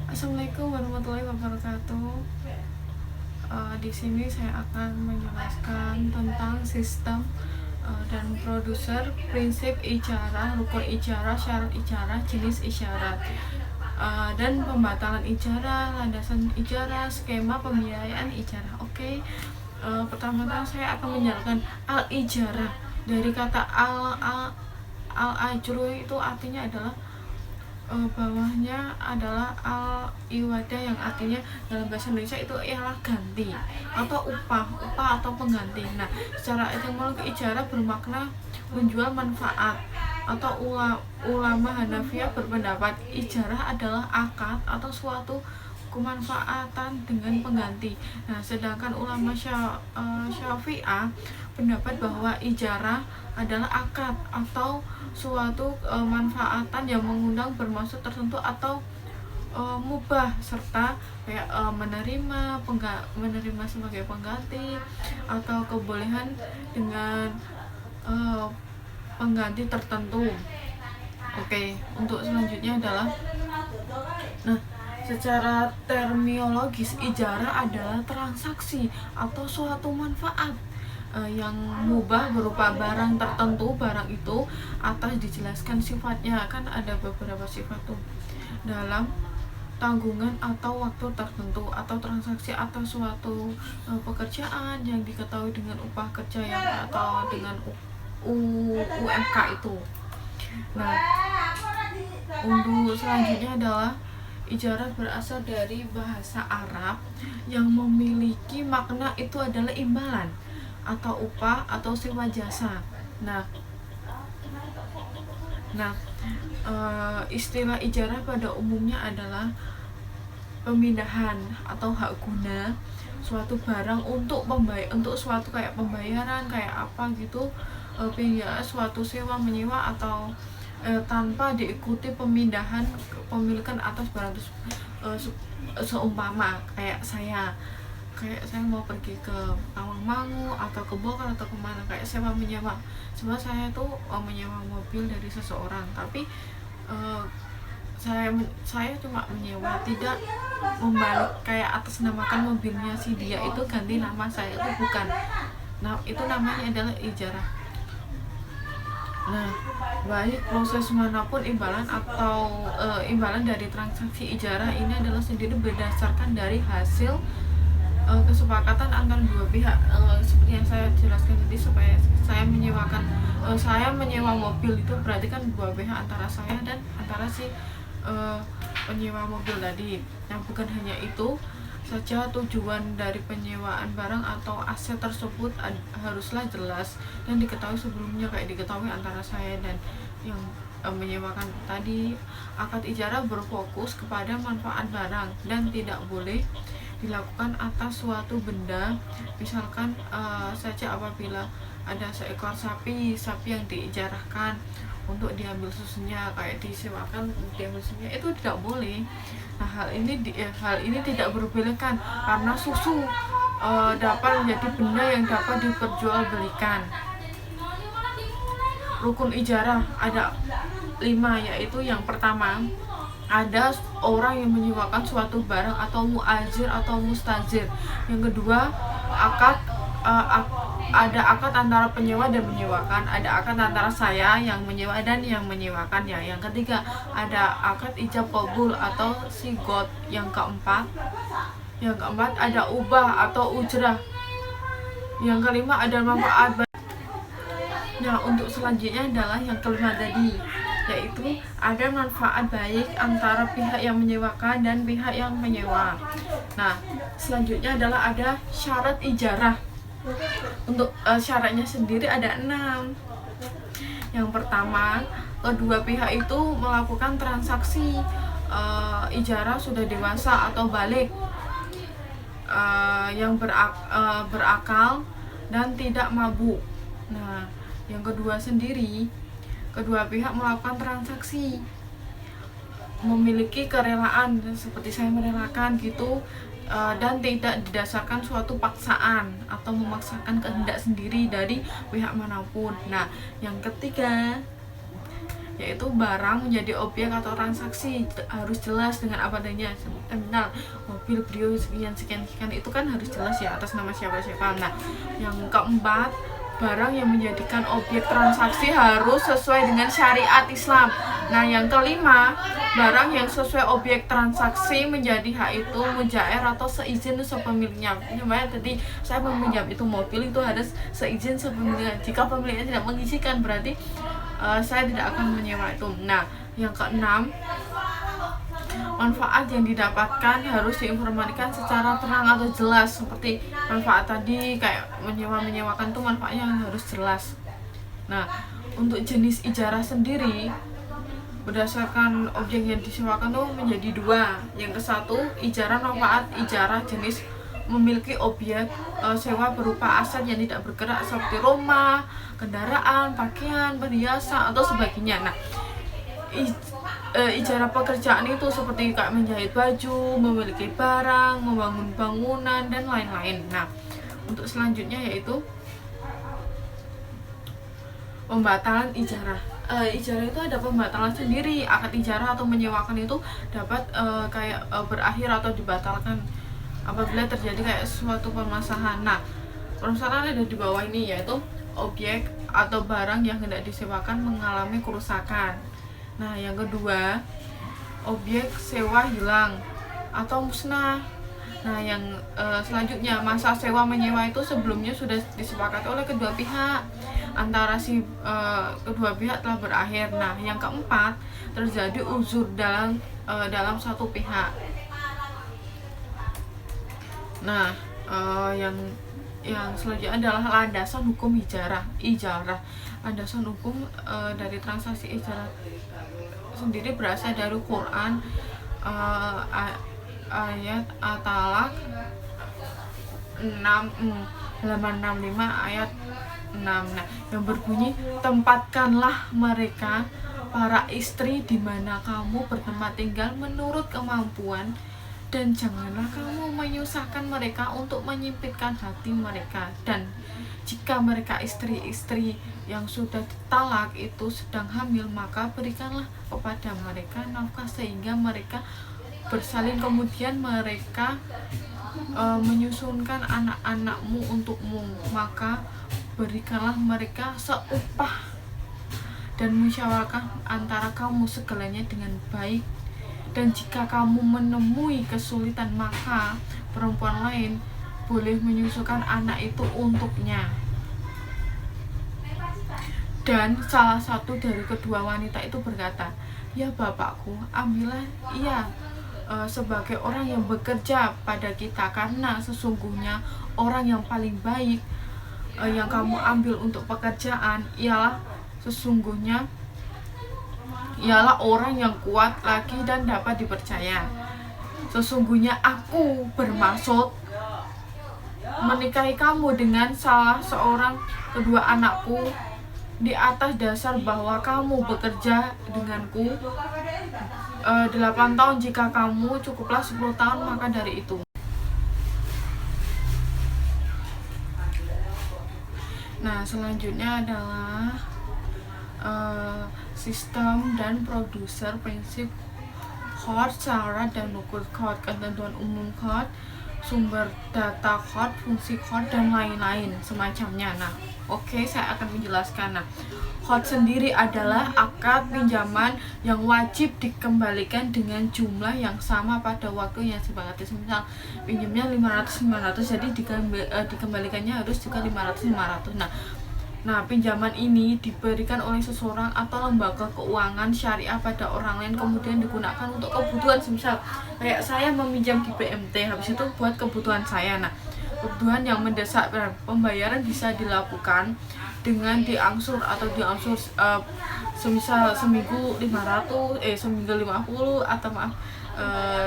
Assalamualaikum warahmatullahi wabarakatuh. Di sini saya akan menjelaskan tentang sistem dan produser, prinsip ijarah, rukun ijarah, syarat ijarah, jenis isyarat, dan pembatalan ijarah, landasan ijarah, skema pembiayaan ijarah. Oke, pertama-tama saya akan menjelaskan al-ijarah. Dari kata al-ajru itu artinya adalah bawahnya adalah al-iwada yang artinya dalam bahasa Indonesia itu ialah ganti atau upah atau pengganti. Nah, secara etimologi ijarah bermakna menjual manfaat, atau ulama Hanafiyah berpendapat ijarah adalah akad atau suatu kemanfaatan dengan pengganti. Nah, sedangkan ulama Syafi'ah pendapat bahwa ijarah adalah akad atau suatu manfaatan yang mengundang bermaksud tertentu atau mubah, serta kayak menerima sebagai pengganti atau kebolehan dengan pengganti tertentu. Oke, untuk selanjutnya adalah secara terminologis ijarah adalah transaksi atau suatu manfaat yang mubah berupa barang tertentu. Barang itu atas dijelaskan sifatnya, kan ada beberapa sifat tuh, dalam tanggungan atau waktu tertentu, atau transaksi atau suatu pekerjaan yang diketahui dengan upah kerja yang atau dengan UMK itu. Nah, untuk selanjutnya adalah ijarah berasal dari bahasa Arab yang memiliki makna itu adalah imbalan atau upah atau sewa jasa. Nah, istilah ijarah pada umumnya adalah pemindahan atau hak guna suatu barang untuk suatu kayak pembayaran kayak apa gitu, pindah suatu sewa menyewa atau tanpa diikuti pemindahan kepemilikan atas barang seumpama kayak saya mau pergi ke Tawangmangu atau ke Bogor atau kemana, kayak sewa menyewa. Sebenarnya saya tuh menyewa mobil dari seseorang, tapi saya cuma menyewa, tidak membalik kayak atas namakan mobilnya si dia itu ganti nama saya, itu bukan. Nah, itu namanya adalah ijarah. Nah, baik proses manapun imbalan atau imbalan dari transaksi ijarah ini adalah sendiri berdasarkan dari hasil kesepakatan antara dua pihak, seperti yang saya jelaskan tadi. Supaya saya menyewa mobil itu berarti kan dua pihak, antara saya dan antara si penyewa mobil tadi. Nah, bukan hanya itu saja, tujuan dari penyewaan barang atau aset tersebut haruslah jelas dan diketahui sebelumnya, kayak diketahui antara saya dan yang menyewakan tadi. Akad ijarah berfokus kepada manfaat barang dan tidak boleh dilakukan atas suatu benda. Misalkan saja apabila ada seekor sapi yang diijarahkan untuk diambil susunya, kayak disewakan diambil susunya, itu tidak boleh. Nah, hal ini tidak diperbolehkan karena susu dapat menjadi benda yang dapat diperjualbelikan. Rukun ijarah ada 5, yaitu yang pertama, ada orang yang menyewakan suatu barang atau muajir atau mustajir. Yang kedua, ada akad antara penyewa dan menyewakan. Ada akad antara saya yang menyewa dan yang menyewakannya. Yang ketiga, ada akad ijab qabul atau sigot. Yang keempat ada ubah atau ujrah. Yang kelima ada manfaat. Nah, untuk selanjutnya adalah yang kelima tadi, yaitu ada manfaat baik antara pihak yang menyewakan dan pihak yang menyewa. Nah, selanjutnya adalah ada syarat ijarah. Untuk syaratnya sendiri ada 6. Yang pertama, kedua pihak itu melakukan transaksi ijarah sudah dewasa atau balik, yang berakal dan tidak mabuk. Nah, yang kedua sendiri, kedua pihak melakukan transaksi memiliki kerelaan, seperti saya merelakan gitu, dan tidak didasarkan suatu paksaan atau memaksakan kehendak sendiri dari pihak manapun. Nah, yang ketiga yaitu barang menjadi objek atau transaksi harus jelas dengan apa adanya. Misal mobil Brio sekian sekian sekian itu kan harus jelas ya atas nama siapa-siapa. Nah, yang keempat, barang yang menjadikan objek transaksi harus sesuai dengan syariat Islam. Nah, yang kelima, barang yang sesuai objek transaksi menjadi hak itu mujair atau seizin sepemiliknya. Namanya tadi saya meminjam itu mobil itu harus seizin sepemiliknya. Jika pemiliknya tidak mengizinkan berarti saya tidak akan menyewa itu. Nah, yang keenam, manfaat yang didapatkan harus diinformasikan secara terang atau jelas. Seperti manfaat tadi kayak menyewakan tuh manfaatnya harus jelas. Nah, untuk jenis ijarah sendiri berdasarkan objek yang disewakan tuh menjadi dua. Yang ke satu, ijarah manfaat. Ijarah jenis memiliki objek sewa berupa aset yang tidak bergerak seperti rumah, kendaraan, pakaian, perhiasan atau sebagainya. Nah, ijarah pekerjaan itu seperti kayak menjahit baju, memiliki barang, membangun bangunan dan lain-lain. Nah, untuk selanjutnya yaitu pembatalan ijarah. Ijarah itu ada pembatalan sendiri. Akad ijarah atau menyewakan itu dapat berakhir atau dibatalkan apabila terjadi kayak suatu permasalahan. Nah, permasalahan ada di bawah ini yaitu objek atau barang yang hendak disewakan mengalami kerusakan. Nah, yang kedua, objek sewa hilang atau musnah. Nah, yang selanjutnya, masa sewa menyewa itu sebelumnya sudah disepakati oleh kedua pihak, antara kedua pihak telah berakhir. Nah, yang keempat, terjadi uzur dalam satu pihak. Nah, yang selanjutnya adalah landasan hukum ijarah. Landasan hukum dari transaksi ijarah sendiri berasal dari Quran, ayat At-Talaq halaman 65 ayat 6. Nah, yang berbunyi, tempatkanlah mereka para istri di mana kamu bertempat tinggal menurut kemampuan, dan janganlah kamu menyusahkan mereka untuk menyempitkan hati mereka. Dan jika mereka istri-istri yang sudah talak itu sedang hamil, maka berikanlah kepada mereka nafkah sehingga mereka bersalin, kemudian mereka menyusunkan anak-anakmu untukmu, maka berikanlah mereka seupah dan musyawarahkan antara kamu segalanya dengan baik. Dan jika kamu menemui kesulitan, maka perempuan lain boleh menyusukan anak itu untuknya. Dan salah satu dari kedua wanita itu berkata, ya bapakku, ambillah ia sebagai orang yang bekerja pada kita, karena sesungguhnya orang yang paling baik yang kamu ambil untuk pekerjaan ialah orang yang kuat lagi dan dapat dipercaya. Sesungguhnya aku bermaksud menikahi kamu dengan salah seorang kedua anakku di atas dasar bahwa kamu bekerja denganku 8 tahun. Jika kamu cukuplah 10 tahun, maka dari itu. Nah, selanjutnya adalah sistem dan produser, prinsip code, syarat dan nukur code, ketentuan umum code, sumber data code, fungsi code, dan lain-lain semacamnya. Nah, oke, saya akan menjelaskan. Nah, code sendiri adalah akad pinjaman yang wajib dikembalikan dengan jumlah yang sama pada waktu yang disepakati. Misal pinjamnya 500, jadi dikembalikannya harus juga 500. Nah, pinjaman ini diberikan oleh seseorang atau lembaga keuangan syariah pada orang lain, kemudian digunakan untuk kebutuhan. Misal kayak saya meminjam di BMT, habis itu buat kebutuhan saya. Nah, kebutuhan yang mendesak, pembayaran bisa dilakukan dengan diangsur semisal seminggu 50 atau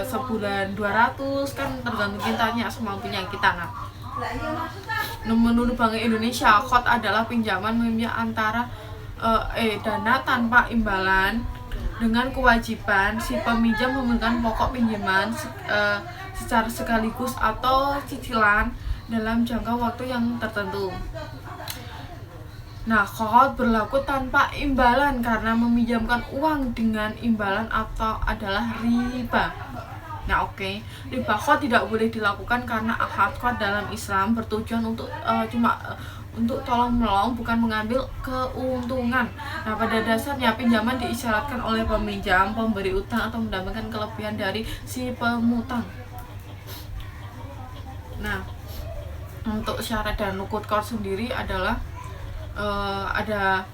sebulan 200, kan tergantung kitanya semampunya kita. Nah, menurut Bank Indonesia, code adalah pinjaman antara dana tanpa imbalan dengan kewajiban si peminjam memberikan pokok pinjaman secara sekaligus atau cicilan dalam jangka waktu yang tertentu. Nah, qard berlaku tanpa imbalan karena meminjamkan uang dengan imbalan atau adalah riba. Nah, oke. Riba qard tidak boleh dilakukan karena akad qard dalam Islam bertujuan untuk untuk tolong menolong, bukan mengambil keuntungan. Nah, pada dasarnya pinjaman diisyaratkan oleh peminjam, pemberi utang atau mendapatkan kelebihan dari si pemutang. Nah, untuk syarat dan nukut qard sendiri adalah ada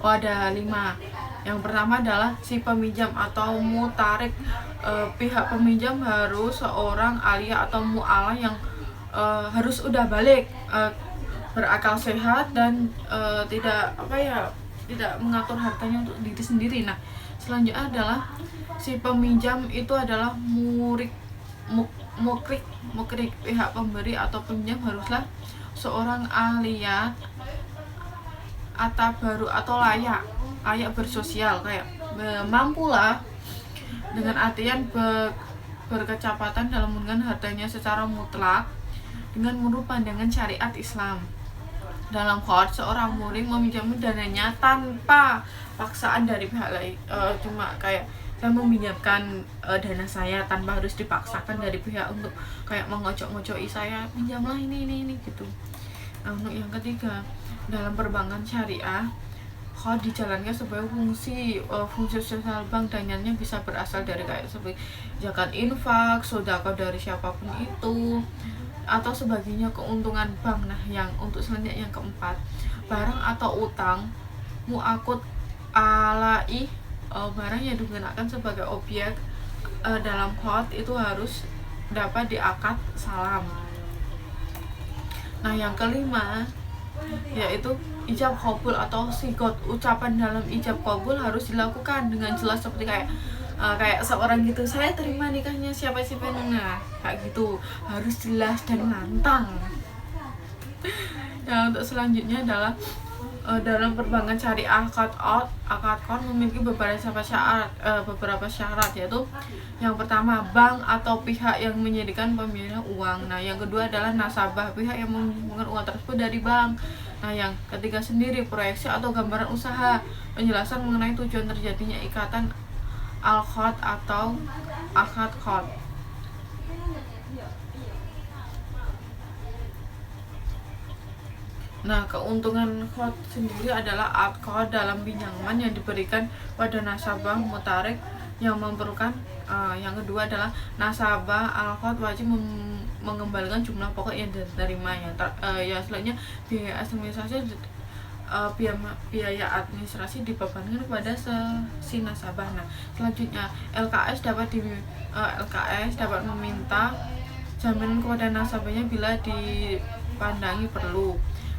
5. Yang pertama adalah si peminjam atau mutarik. Pihak peminjam harus seorang alia atau mu'alah yang harus udah balik, berakal sehat dan tidak mengatur hartanya untuk diri sendiri. Nah, selanjutnya adalah si peminjam itu adalah mukrik. Pihak pemberi atau peminjam haruslah seorang alia baru atau layak bersosial, kayak mampulah dengan artian berkecepatan dalam menggunakan hartanya secara mutlak dengan menurut pandangan syariat Islam. Dalam qard, seorang muring meminjam dananya tanpa paksaan dari pihak lain, cuma kayak saya meminjamkan dana saya tanpa harus dipaksakan dari pihak untuk kayak mengocok-ngocoki saya, pinjamlah ini gitu. Nah, untuk yang ketiga, dalam perbankan syariah, qard dijalankan sebagai fungsi sosial bank. Dananya bisa berasal dari kayak seperti zakat, infak, sedekah dari siapapun itu, atau sebagainya, keuntungan bank. Nah, yang untuk selanjutnya yang keempat, barang atau utang mu'akud alai, barang yang digunakan sebagai objek dalam qard itu harus dapat diakad salam. Nah, yang kelima yaitu ijab qabul atau sigot. Ucapan dalam ijab qabul harus dilakukan dengan jelas, seperti kayak seorang gitu, saya terima nikahnya siapa. Nah, kayak gitu harus jelas dan lantang. Nah, untuk selanjutnya adalah dalam perbankan syariah, akad qard memiliki beberapa syarat, yaitu yang pertama, bank atau pihak yang menyediakan pembiayaan uang. Nah, yang kedua adalah nasabah, pihak yang mengumpulkan uang tersebut dari bank. Nah, yang ketiga sendiri, proyeksi atau gambaran usaha, penjelasan mengenai tujuan terjadinya ikatan al-qard atau akad qard. Nah, keuntungan qard sendiri adalah qard dalam pinjaman yang diberikan pada nasabah mutarik yang memerlukan. Yang kedua adalah nasabah al-qard wajib mengembalikan jumlah pokok yang diterima. Yang selanjutnya, biaya administrasi dibebankan kepada si nasabah. Nah, selanjutnya LKS dapat meminta jaminan kepada nasabahnya bila dipandangi perlu.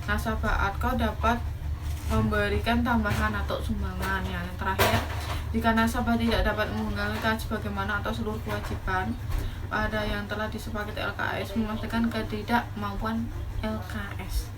Nasabah akad dapat memberikan tambahan atau sumbangan. Yang terakhir, jika nasabah tidak dapat mengembalikan sebagaimana atau seluruh kewajiban pada yang telah disepakati LKS, memastikan ketidakmampuan LKS.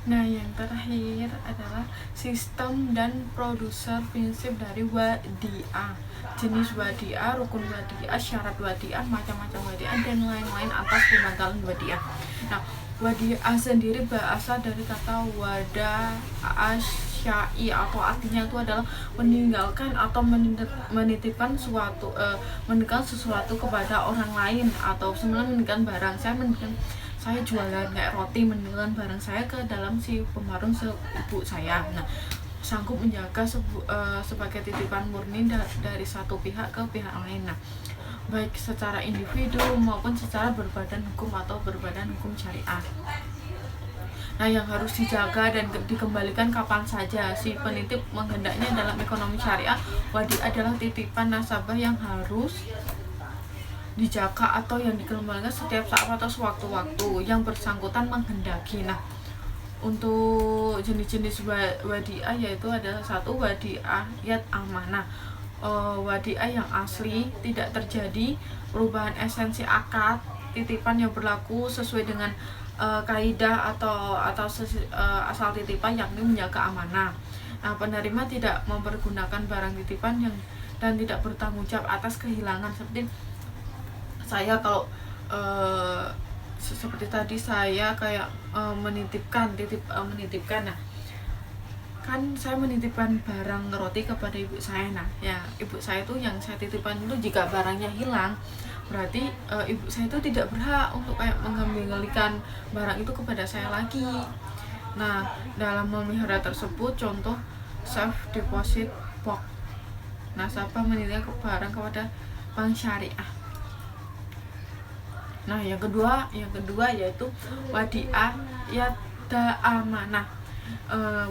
Nah, yang terakhir adalah sistem dan produser prinsip dari wadiah. Jenis wadiah, rukun wadiah, syarat wadiah, macam-macam wadiah, dan lain-lain atas pembatalan wadiah. Nah, wadiah sendiri berasal dari kata wada asyai, atau artinya itu adalah meninggalkan atau menitipkan sesuatu kepada orang lain, atau sebenarnya meninggalkan barang. Saya jualan kayak roti, meninggalkan barang saya ke dalam si pemarung ibu saya. Nah, sanggup menjaga sebagai titipan murni dari satu pihak ke pihak lain. Nah, baik secara individu maupun secara berbadan hukum atau berbadan hukum syariah. Nah, yang harus dijaga dan dikembalikan kapan saja si penitip menghendaknya dalam ekonomi syariah, wadi adalah titipan nasabah yang harus dijaga atau yang dikembalikan setiap saat atau sewaktu-waktu yang bersangkutan menghendaki. Nah, untuk jenis-jenis wadiah yaitu adalah satu, wadiah yat amanah. Wadiah yang asli, tidak terjadi perubahan esensi akad titipan yang berlaku sesuai dengan kaidah atau asal titipan, yakni menjaga amanah. Nah, penerima tidak mempergunakan barang titipan dan tidak bertanggung jawab atas kehilangan. Seperti saya kalau eh, seperti tadi saya kayak menitipkan. Nah, kan saya menitipkan barang roti kepada ibu saya. Nah ya, ibu saya itu yang saya titipkan itu jika barangnya hilang, berarti ibu saya itu tidak berhak untuk kayak mengembalikan barang itu kepada saya lagi. Nah, dalam memelihara tersebut, contoh safe deposit box, nasabah menitipkan barang kepada bank syariah. Nah, yang kedua yaitu wadiah yada amanah.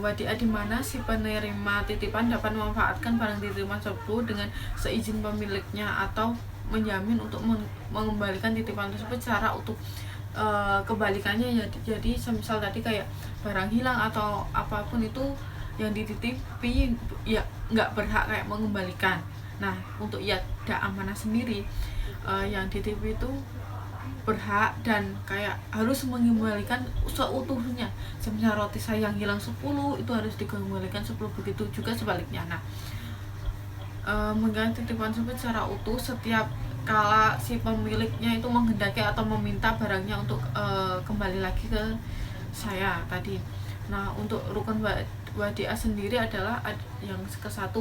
Wadiah di mana si penerima titipan dapat memanfaatkan barang titipan tersebut dengan seizin pemiliknya atau menjamin untuk mengembalikan titipan tersebut secara utuh. Kebalikannya ya, jadi semisal tadi kayak barang hilang atau apapun itu yang dititipi ya nggak berhak kayak mengembalikan. Nah, untuk yada amanah sendiri, yang dititipi itu berhak dan kayak harus mengembalikan seutuhnya. Semisal roti saya yang hilang 10, itu harus dikembalikan 10, begitu juga sebaliknya. Nah, mengganti titipan tersebut secara utuh setiap kala si pemiliknya itu menghendaki atau meminta barangnya untuk kembali lagi ke saya tadi. Nah, untuk rukun wadiah sendiri adalah yang ke-1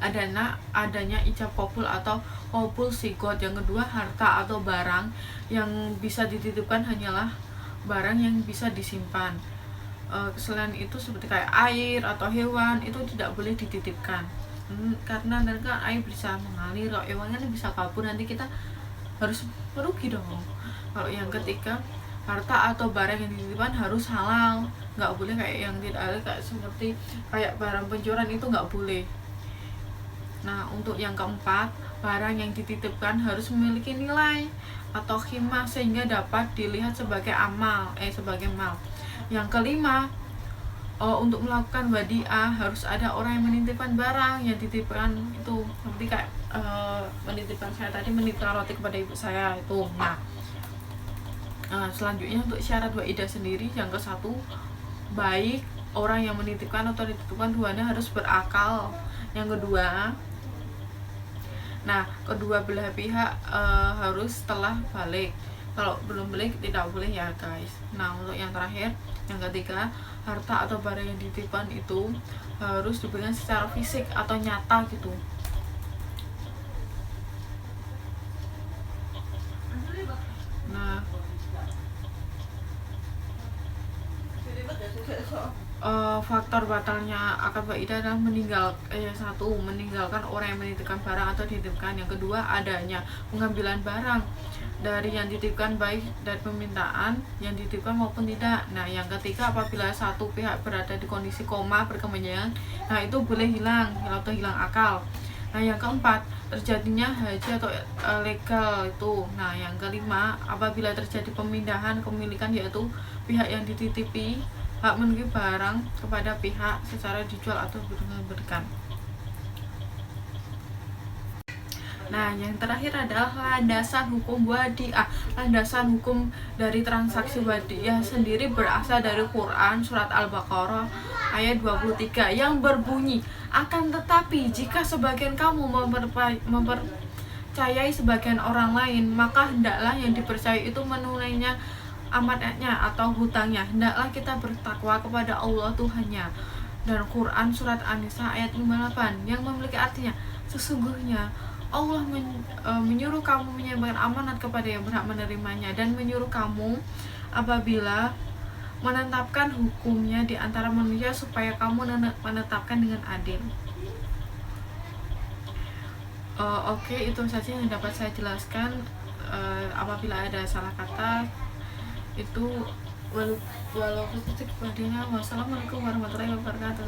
adanya ijab qabul atau qabul sigot. Yang kedua, harta atau barang yang bisa dititipkan hanyalah barang yang bisa disimpan. Selain itu seperti kayak air atau hewan itu tidak boleh dititipkan, karena nanti kan air bisa mengalir, kalau hewan kan bisa kabur, nanti kita harus merugi dong. Kalau yang ketiga, harta atau barang yang dititipkan harus halal, nggak boleh kayak yang tidak halal, kayak seperti kayak barang pencurian itu nggak boleh. Nah, untuk yang keempat, barang yang dititipkan harus memiliki nilai atau khimah sehingga dapat dilihat sebagai sebagai mal. Yang kelima, untuk melakukan wadiah harus ada orang yang menitipkan barang yang dititipkan itu, seperti kayak menitipkan saya tadi, menitipkan roti kepada ibu saya itu. Nah, selanjutnya untuk syarat waidah sendiri, yang ke-1, baik orang yang menitipkan atau dititipkan duanya harus berakal. Yang kedua, kedua belah pihak harus telah balik. Kalau belum balik tidak boleh ya guys. Nah, untuk yang terakhir, yang ketiga, harta atau barang yang dititipkan itu harus diberikan secara fisik atau nyata gitu. Nah, faktor batalnya akad waidah adalah meninggalkan orang yang menitipkan barang atau dititipkan. Yang kedua, adanya pengambilan barang dari yang dititipkan baik dari permintaan yang dititipkan maupun tidak. Nah, yang ketiga, apabila satu pihak berada di kondisi koma berkepanjangan, nah itu boleh hilang atau hilang akal. Nah, yang keempat, terjadinya haji atau legal itu. Nah, yang kelima, apabila terjadi pemindahan kepemilikan, yaitu pihak yang dititipi hak memiliki barang kepada pihak secara dijual atau diberikan. Nah, yang terakhir adalah landasan hukum wadiah. Landasan hukum dari transaksi wadiah sendiri berasal dari Quran surat Al-Baqarah ayat 23 yang berbunyi, akan tetapi jika sebagian kamu mempercayai sebagian orang lain, maka hendaklah yang dipercayai itu menunainya amanatnya atau hutangnya. Hendaklah kita bertakwa kepada Allah Tuhannya. Dan Quran surat An-Nisa ayat 58 yang memiliki artinya, sesungguhnya Allah menyuruh kamu menyampaikan amanat kepada yang berhak menerimanya, dan menyuruh kamu apabila menetapkan hukumnya di antara manusia supaya kamu menetapkan dengan adil. Oke, itu saja yang dapat saya jelaskan. Apabila ada salah kata itu walau sedikit padanya. Wassalamualaikum warahmatullahi wabarakatuh.